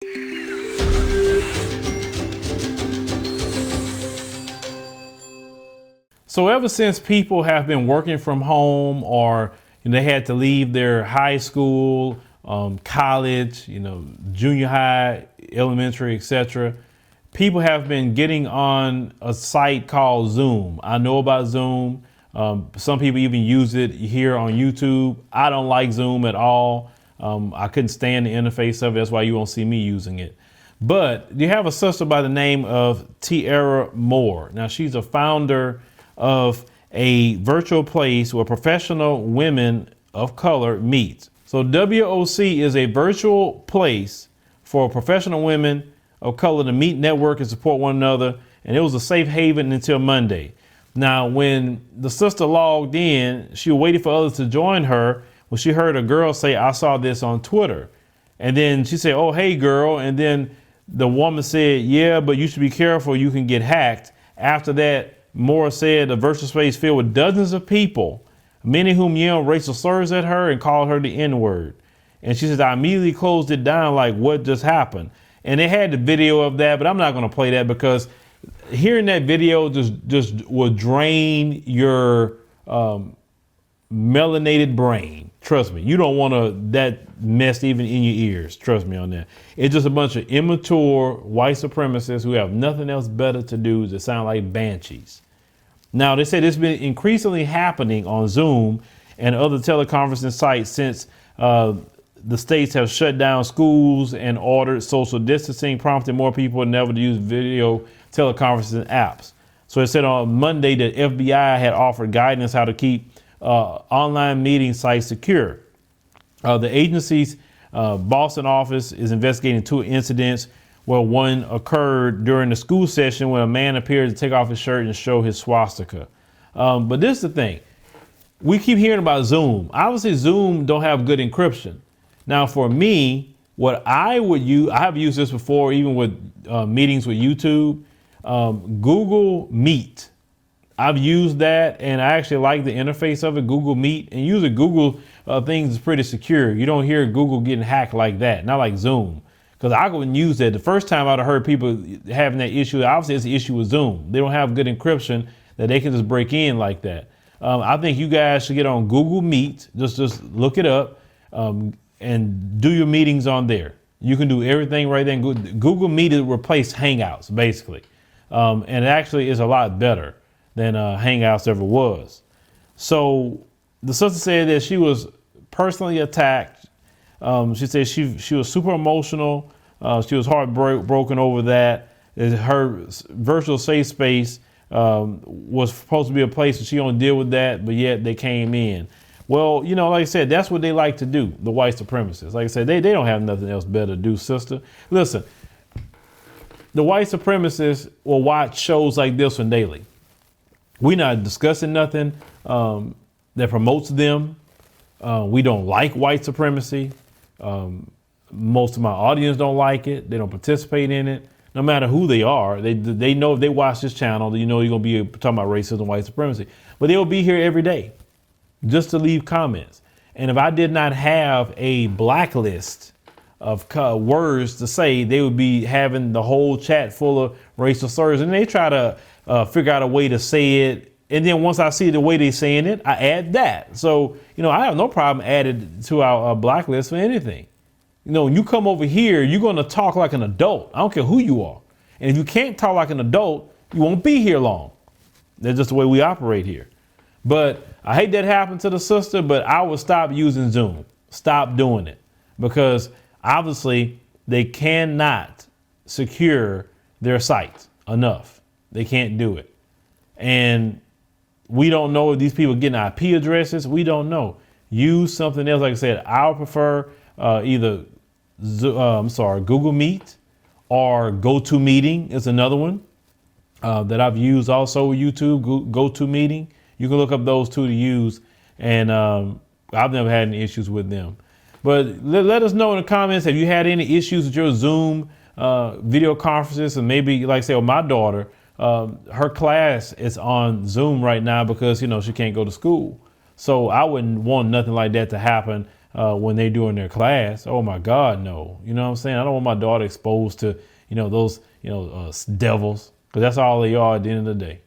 So ever since people have been working from home, or they had to leave their high school, college, junior high, elementary, etc., people have been getting on a site called Zoom. I know about Zoom. Some people even use it here on YouTube. I don't like Zoom at all. I couldn't stand the interface of it. That's why you won't see me using it. But you have a sister by the name of Tiara Moore. Now, she's a founder of a virtual place where professional women of color meet. So WOC is a virtual place for professional women of color to meet, network, and support one another. And it was a safe haven until Monday. Now, when the sister logged in, she waited for others to join her when she heard a girl say, "I saw this on Twitter." And then she said, "Oh, hey, girl." And then the woman said, "Yeah, but you should be careful. You can get hacked." After that, Moore said a virtual space filled with dozens of people, many of whom yelled racial slurs at her and called her the N-word. And she said, "I immediately closed it down like, what just happened?" And they had the video of that, but I'm not going to play that because hearing that video just will drain your melanated brain. Trust me, you don't want that mess even in your ears. Trust me on that. It's just a bunch of immature white supremacists who have nothing else better to do than sound like banshees. Now, they said it's been increasingly happening on Zoom and other teleconferencing sites since the states have shut down schools and ordered social distancing, prompting more people than ever to use video teleconferencing apps. So it said on Monday that FBI had offered guidance how to keep online meeting sites secure. The agency's Boston office is investigating 2 incidents where one occurred during the school session when a man appeared to take off his shirt and show his swastika. But this is the thing. We keep hearing about Zoom. Obviously, Zoom don't have good encryption. Now, for me, what I would use, I have used this before, even with meetings with YouTube, Google Meet. I've used that and I actually like the interface of it, Google Meet, and usually Google things is pretty secure. You don't hear Google getting hacked like that, not like Zoom. Because I wouldn't use that. The first time I'd have heard people having that issue, obviously it's an issue with Zoom. They don't have good encryption that they can just break in like that. I think you guys should get on Google Meet, just look it up and do your meetings on there. You can do everything right there. Google Meet has replaced Hangouts, basically. And it actually is a lot better than Hangouts ever was. So the sister said that she was personally attacked. She said she was super emotional. She was heartbroken over that. Her virtual safe space was supposed to be a place that she don't deal with that, but yet they came in. Well, like I said, that's what they like to do, the white supremacists. Like I said, they don't have nothing else better to do, sister. Listen, the white supremacists will watch shows like this one daily. We're not discussing nothing that promotes them. We don't like white supremacy. Most of my audience don't like it. They don't participate in it. No matter who they are, they know if they watch this channel, you're going to be talking about racism, white supremacy. But they'll be here every day just to leave comments. And if I did not have a blacklist of words to say, they would be having the whole chat full of racial slurs. And they try to figure out a way to say it. And then once I see the way they're saying it, I add that. So, I have no problem adding to our blacklist for anything. When you come over here, you're going to talk like an adult. I don't care who you are. And if you can't talk like an adult, you won't be here long. That's just the way we operate here. But I hate that happened to the sister, but I would stop using Zoom. Stop doing it. Because obviously they cannot secure their sites enough. They can't do it. And we don't know if these people are getting IP addresses. We don't know. Use something else. Like I said, I would prefer either Google Meet or GoToMeeting is another one that I've used also with YouTube, GoToMeeting. You can look up those two to use. And I've never had any issues with them. But let us know in the comments, have you had any issues with your Zoom video conferences? And maybe, like I said, with my daughter, her class is on Zoom right now because, she can't go to school. So I wouldn't want nothing like that to happen when they do in their class. Oh my God, no. You know what I'm saying? I don't want my daughter exposed to, those, devils, because that's all they are at the end of the day.